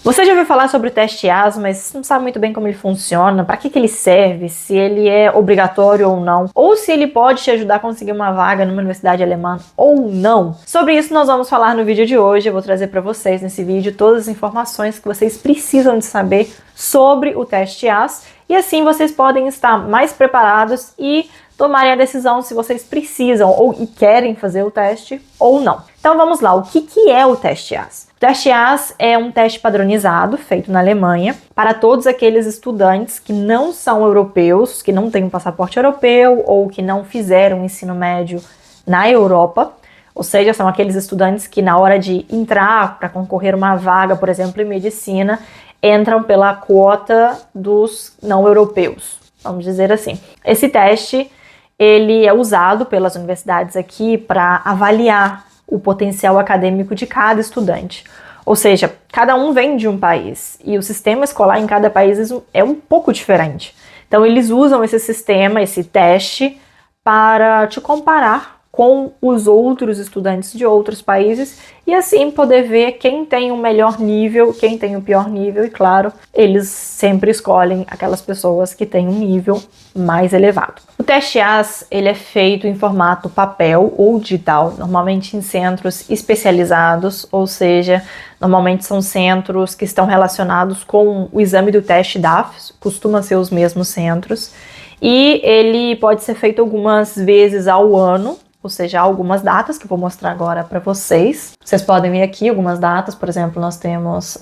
Você já ouviu falar sobre o teste IAS, mas não sabe muito bem como ele funciona, para que ele serve, se ele é obrigatório ou não, ou se ele pode te ajudar a conseguir uma vaga numa universidade alemã ou não. Sobre isso nós vamos falar no vídeo de hoje. Eu vou trazer para vocês nesse vídeo todas as informações que vocês precisam de saber sobre o teste IAS, e assim vocês podem estar mais preparados e tomarem a decisão se vocês precisam ou querem fazer o teste ou não. Então vamos lá, o que é o teste IAS? O teste IAS é um teste padronizado feito na Alemanha para todos aqueles estudantes que não são europeus, que não têm um passaporte europeu ou que não fizeram ensino médio na Europa. Ou seja, são aqueles estudantes que na hora de entrar para concorrer uma vaga, por exemplo, em medicina, entram pela quota dos não europeus, vamos dizer assim. Esse teste ele é usado pelas universidades aqui para avaliar o potencial acadêmico de cada estudante. Ou seja, cada um vem de um país e o sistema escolar em cada país é um pouco diferente. Então eles usam esse sistema, esse teste, para te comparar com os outros estudantes de outros países e assim poder ver quem tem o melhor nível, quem tem o pior nível, e claro, eles sempre escolhem aquelas pessoas que têm um nível mais elevado. O teste IAS, ele é feito em formato papel ou digital, normalmente em centros especializados, ou seja, normalmente são centros que estão relacionados com o exame do teste DAFS, costumam ser os mesmos centros, e ele pode ser feito algumas vezes ao ano, ou seja, há algumas datas que eu vou mostrar agora para vocês. Vocês podem ver aqui algumas datas, por exemplo, nós temos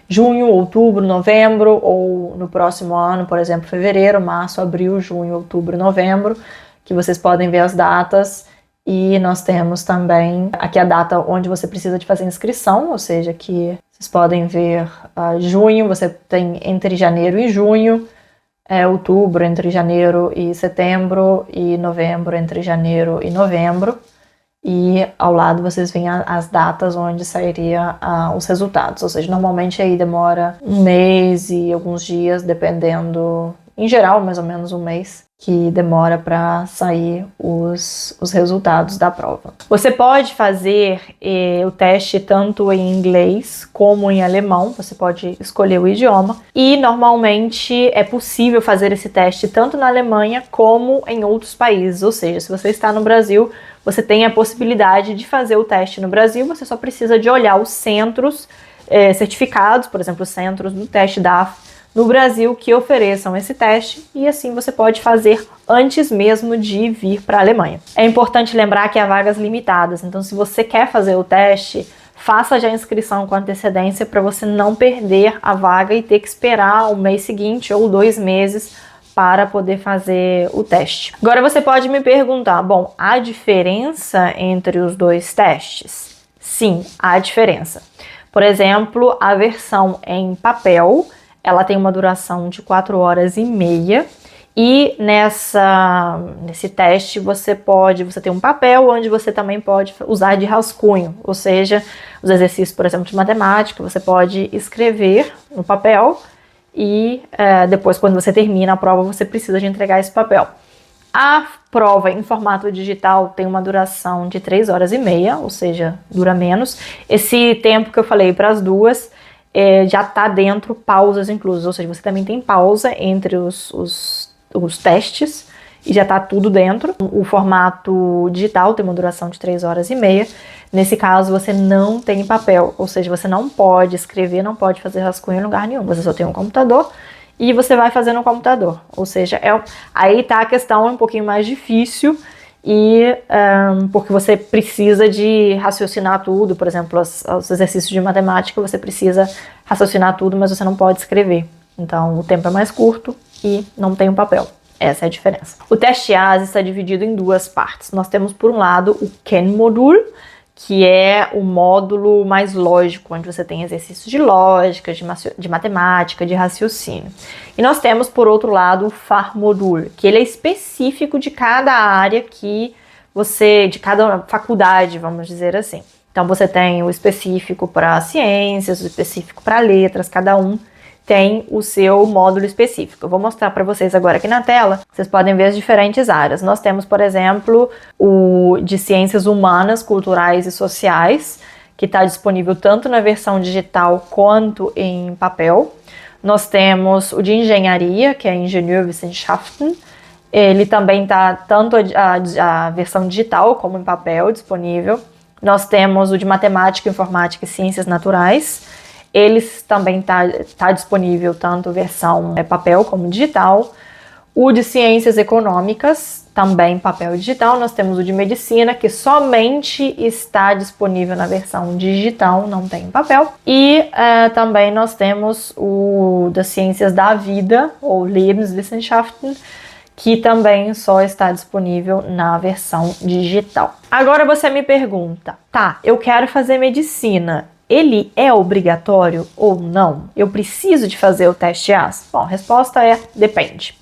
junho, outubro, novembro, ou no próximo ano, por exemplo, fevereiro, março, abril, junho, outubro, novembro, que vocês podem ver as datas. E nós temos também aqui a data onde você precisa de fazer inscrição, ou seja, que vocês podem ver junho, você tem entre janeiro e junho, outubro entre janeiro e setembro, e novembro entre janeiro e novembro, e ao lado vocês veem as datas onde sairia os resultados, ou seja, normalmente aí demora um mês e alguns dias, dependendo, em geral mais ou menos um mês, que demora para sair os resultados da prova. Você pode fazer o teste tanto em inglês como em alemão, você pode escolher o idioma, e normalmente é possível fazer esse teste tanto na Alemanha como em outros países, ou seja, se você está no Brasil, você tem a possibilidade de fazer o teste no Brasil, você só precisa de olhar os centros certificados, por exemplo, os centros do teste DAF, no Brasil que ofereçam esse teste, e assim você pode fazer antes mesmo de vir para a Alemanha. É importante lembrar que há vagas limitadas, então se você quer fazer o teste, faça já a inscrição com antecedência para você não perder a vaga e ter que esperar o mês seguinte ou 2 meses para poder fazer o teste. Agora você pode me perguntar, bom, há diferença entre os dois testes? Sim, há diferença. Por exemplo, a versão em papel, ela tem uma duração de 4 horas e meia, e nesse teste você tem um papel onde você também pode usar de rascunho, ou seja, os exercícios, por exemplo, de matemática, você pode escrever no papel e depois, quando você termina a prova, você precisa de entregar esse papel. A prova em formato digital tem uma duração de 3 horas e meia, ou seja, dura menos. Esse tempo que eu falei para as duas já está dentro pausas inclusas, ou seja, você também tem pausa entre os testes e já está tudo dentro. O formato digital tem uma duração de 3 horas e meia. Nesse caso, você não tem papel, ou seja, você não pode escrever, não pode fazer rascunho em lugar nenhum. Você só tem um computador e você vai fazer no computador. Ou seja, aí está a questão um pouquinho mais difícil, e porque você precisa de raciocinar tudo, por exemplo, os exercícios de matemática, você precisa raciocinar tudo, mas você não pode escrever. Então, o tempo é mais curto e não tem um papel. Essa é a diferença. O teste IAS está dividido em 2 partes. Nós temos, por um lado, o Kennmodul, que é o módulo mais lógico, onde você tem exercícios de lógica, de matemática, de raciocínio. E nós temos, por outro lado, o Fachmodul, que ele é específico de cada área de cada faculdade, vamos dizer assim. Então você tem o específico para ciências, o específico para letras, cada um tem o seu módulo específico. Eu vou mostrar para vocês agora aqui na tela, vocês podem ver as diferentes áreas. Nós temos, por exemplo, o de Ciências Humanas, Culturais e Sociais, que está disponível tanto na versão digital quanto em papel. Nós temos o de engenharia, que é Ingenieurwissenschaften. Ele também está tanto a versão digital como em papel disponível. Nós temos o de matemática, informática e ciências naturais. Eles também tá disponível tanto versão papel como digital. O de ciências econômicas, também papel e digital. Nós temos o de medicina, que somente está disponível na versão digital, não tem em papel. E também nós temos o das ciências da vida, ou Lebenswissenschaften, que também só está disponível na versão digital. Agora você me pergunta, tá, eu quero fazer medicina. Ele é obrigatório ou não? Eu preciso de fazer o teste AS? Bom, a resposta é depende.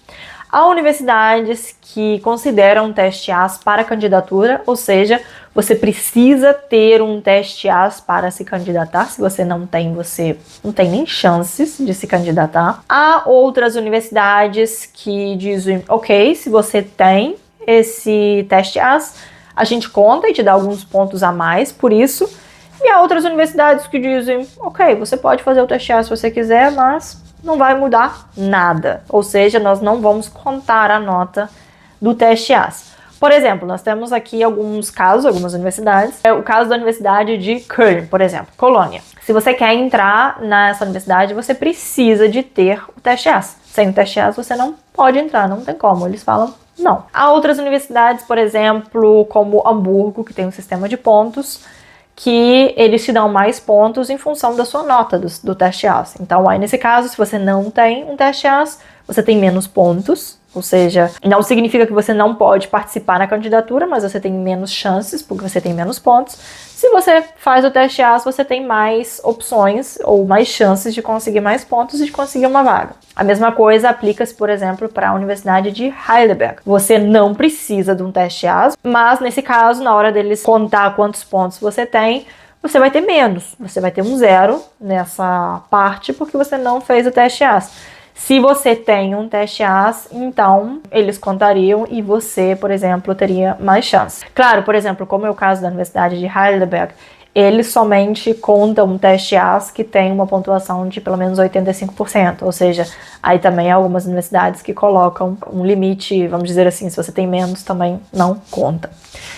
Há universidades que consideram um teste AS para candidatura, ou seja, você precisa ter um teste AS para se candidatar. Se você não tem, você não tem nem chances de se candidatar. Há outras universidades que dizem, ok, se você tem esse teste AS, a gente conta e te dá alguns pontos a mais por isso. E há outras universidades que dizem, ok, você pode fazer o teste AS se você quiser, mas não vai mudar nada. Ou seja, nós não vamos contar a nota do teste AS. Por exemplo, nós temos aqui alguns casos, algumas universidades. É o caso da Universidade de Köln, por exemplo, Colônia. Se você quer entrar nessa universidade, você precisa de ter o teste AS. Sem o teste AS, você não pode entrar, não tem como. Eles falam não. Há outras universidades, por exemplo, como Hamburgo, que tem um sistema de pontos, que eles te dão mais pontos em função da sua nota do teste AS. Então, aí nesse caso, se você não tem um teste AS, você tem menos pontos, ou seja, não significa que você não pode participar na candidatura, mas você tem menos chances, porque você tem menos pontos. Se você faz o teste AS, você tem mais opções ou mais chances de conseguir mais pontos e de conseguir uma vaga. A mesma coisa aplica-se, por exemplo, para a Universidade de Heidelberg. Você não precisa de um teste AS, mas nesse caso, na hora deles contar quantos pontos você tem, você vai ter menos. Você vai ter um 0 nessa parte porque você não fez o teste AS. Se você tem um teste AS, então eles contariam e você, por exemplo, teria mais chance. Claro, por exemplo, como é o caso da Universidade de Heidelberg, eles somente contam um teste AS que tem uma pontuação de pelo menos 85%, ou seja, aí também há algumas universidades que colocam um limite, vamos dizer assim, se você tem menos também não conta.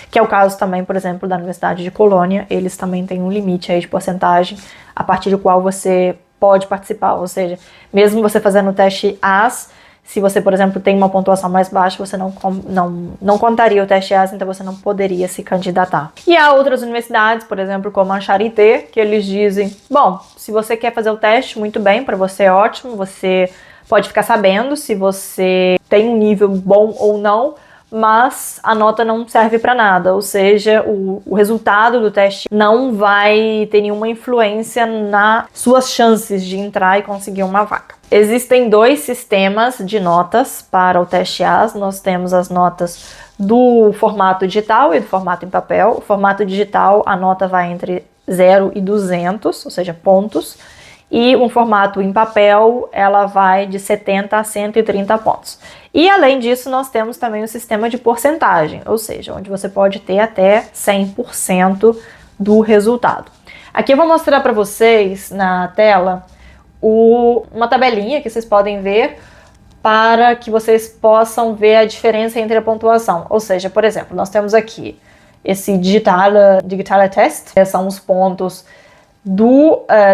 Que é o caso também, por exemplo, da Universidade de Colônia, eles também têm um limite aí de porcentagem a partir do qual você pode participar, ou seja, mesmo você fazendo o teste AS, se você, por exemplo, tem uma pontuação mais baixa, você não contaria o teste AS, então você não poderia se candidatar. E há outras universidades, por exemplo, como a Charité, que eles dizem, bom, se você quer fazer o teste, muito bem, para você é ótimo, você pode ficar sabendo se você tem um nível bom ou não, mas a nota não serve para nada, ou seja, o resultado do teste não vai ter nenhuma influência nas suas chances de entrar e conseguir uma vaga. Existem dois sistemas de notas para o teste AS. Nós temos as notas do formato digital e do formato em papel. O formato digital, a nota vai entre 0 e 200, ou seja, pontos. E um formato em papel, ela vai de 70 a 130 pontos. E além disso, nós temos também o sistema de porcentagem, ou seja, onde você pode ter até 100% do resultado. Aqui eu vou mostrar para vocês na tela uma tabelinha que vocês podem ver para que vocês possam ver a diferença entre a pontuação. Ou seja, por exemplo, nós temos aqui esse digitale test, são os pontos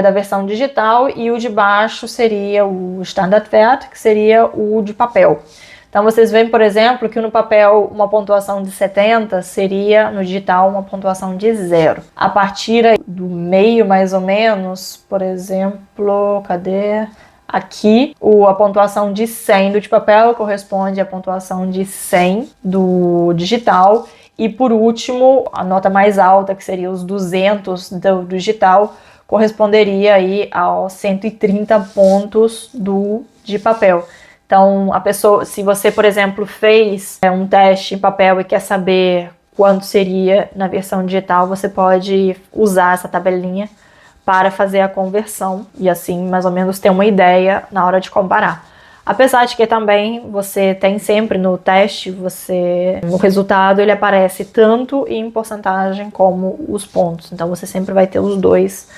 da versão digital, e o de baixo seria o Standardwert, que seria o de papel. Então vocês veem, por exemplo, que no papel uma pontuação de 70 seria no digital uma pontuação de 0. A partir do meio, mais ou menos, por exemplo, cadê? Aqui, a pontuação de 100 do de papel corresponde à pontuação de 100 do digital. E por último, a nota mais alta, que seria os 200 do digital, corresponderia aí aos 130 pontos de papel. Então, a pessoa, se você, por exemplo, fez um teste em papel e quer saber quanto seria na versão digital, você pode usar essa tabelinha para fazer a conversão e assim, mais ou menos, ter uma ideia na hora de comparar. Apesar de que também você tem sempre no teste, o resultado ele aparece tanto em porcentagem como os pontos. Então você sempre vai ter os dois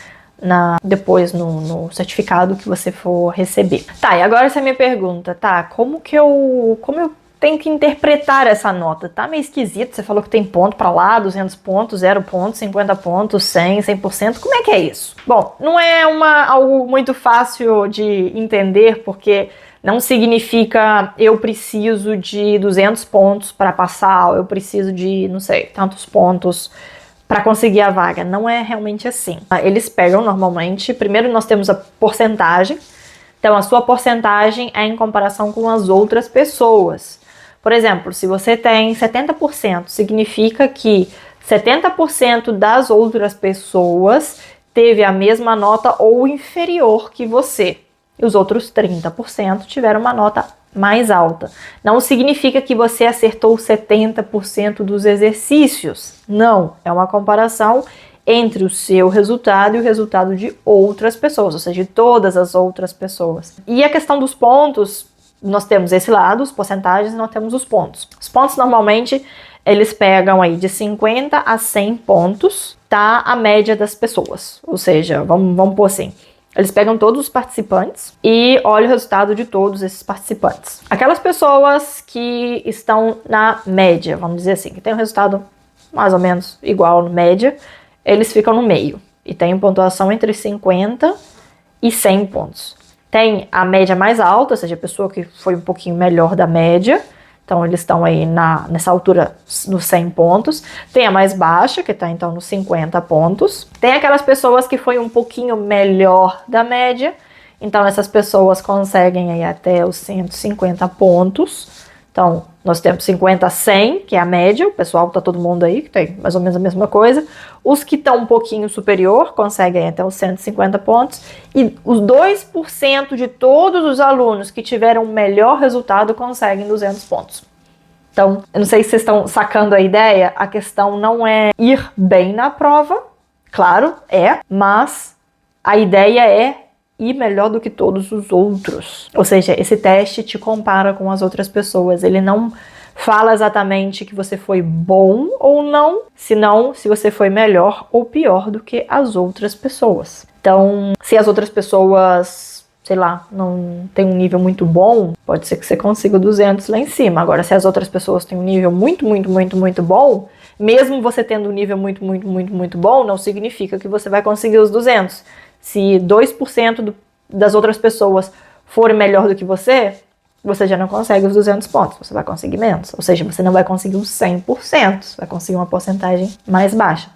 depois no certificado que você for receber. Tá, e agora essa é a minha pergunta, tá? Como eu tenho que interpretar essa nota? Tá meio esquisito, você falou que tem ponto pra lá, 200 pontos, 0 pontos, 50 pontos, 100, 100%, como é que é isso? Bom, não é algo muito fácil de entender, porque não significa eu preciso de 200 pontos para passar, ou eu preciso de, não sei, tantos pontos para conseguir a vaga. Não é realmente assim. Eles pegam normalmente, primeiro nós temos a porcentagem, então a sua porcentagem é em comparação com as outras pessoas. Por exemplo, se você tem 70%, significa que 70% das outras pessoas teve a mesma nota ou inferior que você. E os outros 30% tiveram uma nota mais alta. Não significa que você acertou 70% dos exercícios. Não, é uma comparação entre o seu resultado e o resultado de outras pessoas, ou seja, de todas as outras pessoas. E a questão dos pontos, nós temos esse lado, as porcentagens, e nós temos os pontos. Os pontos, normalmente, eles pegam aí de 50 a 100 pontos, tá? A média das pessoas. Ou seja, vamos pôr assim, eles pegam todos os participantes e olham o resultado de todos esses participantes. Aquelas pessoas que estão na média, vamos dizer assim, que tem um resultado mais ou menos igual na média, eles ficam no meio e tem pontuação entre 50 e 100 pontos. Tem a média mais alta, ou seja, a pessoa que foi um pouquinho melhor da média, então eles estão aí nessa altura nos 100 pontos. Tem a mais baixa, que está então nos 50 pontos. Tem aquelas pessoas que foi um pouquinho melhor da média, então essas pessoas conseguem aí até os 150 pontos. Então, nós temos 50 a 100, que é a média, o pessoal tá todo mundo aí, que tem mais ou menos a mesma coisa. Os que estão um pouquinho superior conseguem até os 150 pontos. E os 2% de todos os alunos que tiveram o melhor resultado conseguem 200 pontos. Então, eu não sei se vocês estão sacando a ideia, a questão não é ir bem na prova, claro, mas a ideia é e melhor do que todos os outros. Ou seja, esse teste te compara com as outras pessoas. Ele não fala exatamente que você foi bom ou não, senão se você foi melhor ou pior do que as outras pessoas. Então, se as outras pessoas, sei lá, não tem um nível muito bom, pode ser que você consiga 200 lá em cima. Agora, se as outras pessoas têm um nível muito bom, mesmo você tendo um nível muito bom, não significa que você vai conseguir os 200. Se 2% das outras pessoas forem melhor do que você já não consegue os 200 pontos, você vai conseguir menos. Ou seja, você não vai conseguir os 100%, você vai conseguir uma porcentagem mais baixa.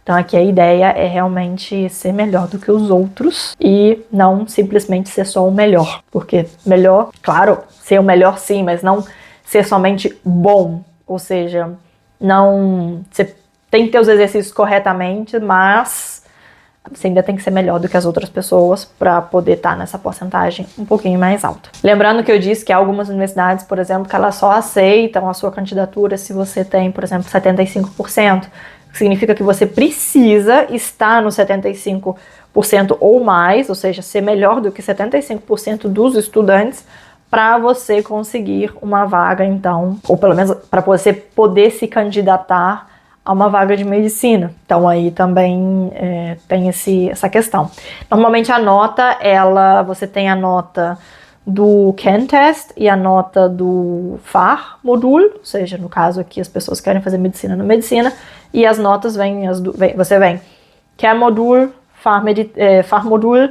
Então aqui a ideia é realmente ser melhor do que os outros e não simplesmente ser só o melhor. Porque melhor, claro, ser o melhor sim, mas não ser somente bom. Ou seja, não, você tem que ter os exercícios corretamente, mas você ainda tem que ser melhor do que as outras pessoas para poder estar nessa porcentagem um pouquinho mais alta. Lembrando que eu disse que há algumas universidades, por exemplo, que elas só aceitam a sua candidatura se você tem, por exemplo, 75%, que significa que você precisa estar no 75% ou mais, ou seja, ser melhor do que 75% dos estudantes para você conseguir uma vaga, então, ou pelo menos para você poder se candidatar a uma vaga de medicina. Então aí também tem essa questão. Normalmente a nota, você tem a nota do CAN Test e a nota do FAR Modul, ou seja, no caso aqui as pessoas querem fazer medicina na medicina, e as notas você vem CAN Modul, FAR Modul,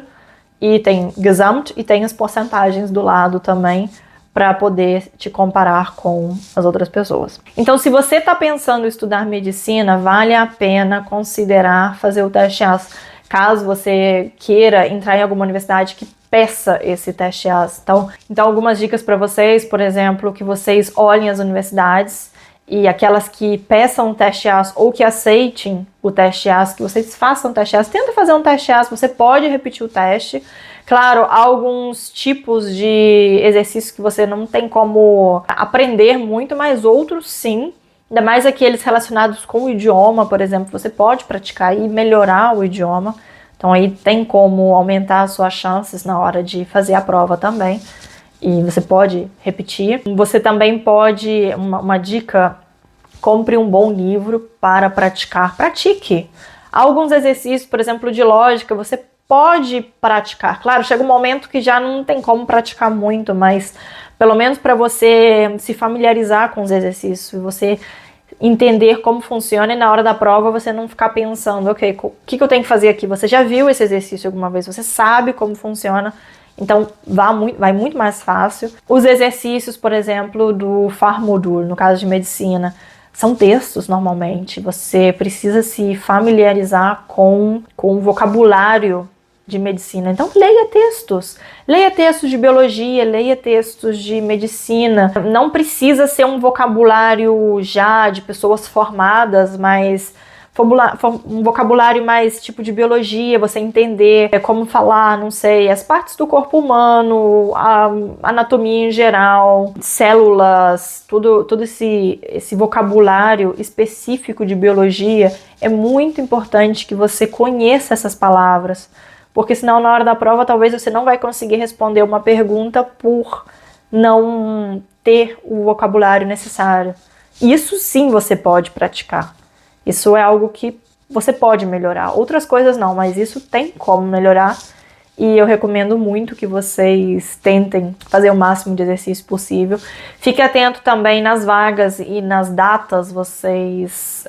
e tem Gesamt, e tem as porcentagens do lado também, para poder te comparar com as outras pessoas. Então, se você está pensando em estudar medicina, vale a pena considerar fazer o teste AS, caso você queira entrar em alguma universidade que peça esse teste AS. Então algumas dicas para vocês, por exemplo, que vocês olhem as universidades e aquelas que peçam o teste AS ou que aceitem o teste AS, que vocês façam o teste AS, tenta fazer um teste AS, você pode repetir o teste. Claro, há alguns tipos de exercícios que você não tem como aprender muito, mas outros sim. Ainda mais aqueles relacionados com o idioma, por exemplo, você pode praticar e melhorar o idioma. Então aí tem como aumentar as suas chances na hora de fazer a prova também. e você pode repetir. Você também pode, uma dica, compre um bom livro para praticar. Pratique. Alguns exercícios, por exemplo, de lógica, você pode praticar. Claro, chega um momento que já não tem como praticar muito, mas pelo menos para você se familiarizar com os exercícios, você entender como funciona e na hora da prova você não ficar pensando, ok, o que eu tenho que fazer aqui? Você já viu esse exercício alguma vez, você sabe como funciona, então vai muito mais fácil. Os exercícios, por exemplo, do FAR-Modul, no caso de medicina, são textos normalmente, você precisa se familiarizar com o vocabulário de medicina. Então leia textos de biologia, leia textos de medicina. Não precisa ser um vocabulário já de pessoas formadas, mas um vocabulário mais tipo de biologia, você entender como falar, não sei, as partes do corpo humano, a anatomia em geral, células, tudo esse vocabulário específico de biologia. É muito importante que você conheça essas palavras, porque senão na hora da prova talvez você não vai conseguir responder uma pergunta por não ter o vocabulário necessário. Isso sim você pode praticar. Isso é algo que você pode melhorar. Outras coisas não, mas isso tem como melhorar. E eu recomendo muito que vocês tentem fazer o máximo de exercício possível. Fique atento também nas vagas e nas datas. Vocês,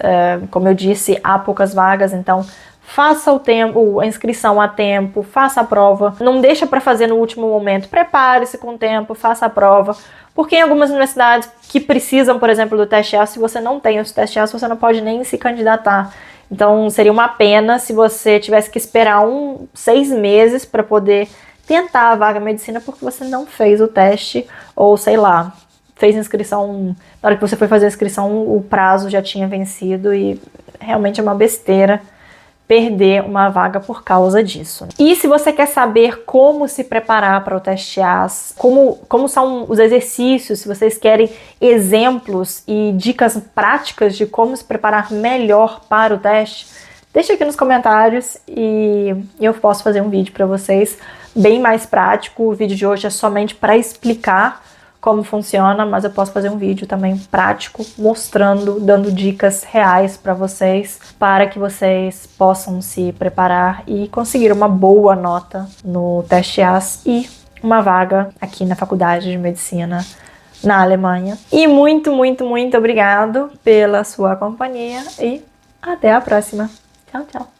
como eu disse, há poucas vagas, então faça a inscrição a tempo, faça a prova. Não deixa para fazer no último momento. Prepare-se com tempo, faça a prova. Porque em algumas universidades que precisam, por exemplo, do teste A, se você não tem esse teste A, você não pode nem se candidatar. Então seria uma pena se você tivesse que esperar 6 meses para poder tentar a vaga medicina porque você não fez o teste, ou sei lá, fez inscrição, na hora que você foi fazer a inscrição o prazo já tinha vencido, e realmente é uma besteira perder uma vaga por causa disso. E se você quer saber como se preparar para o teste AS, como são os exercícios, se vocês querem exemplos e dicas práticas de como se preparar melhor para o teste, deixa aqui nos comentários e eu posso fazer um vídeo para vocês bem mais prático. O vídeo de hoje é somente para explicar como funciona, mas eu posso fazer um vídeo também prático, mostrando, dando dicas reais para vocês, para que vocês possam se preparar e conseguir uma boa nota no teste AS e uma vaga aqui na Faculdade de Medicina na Alemanha. E muito, muito, muito obrigado pela sua companhia e até a próxima. Tchau, tchau.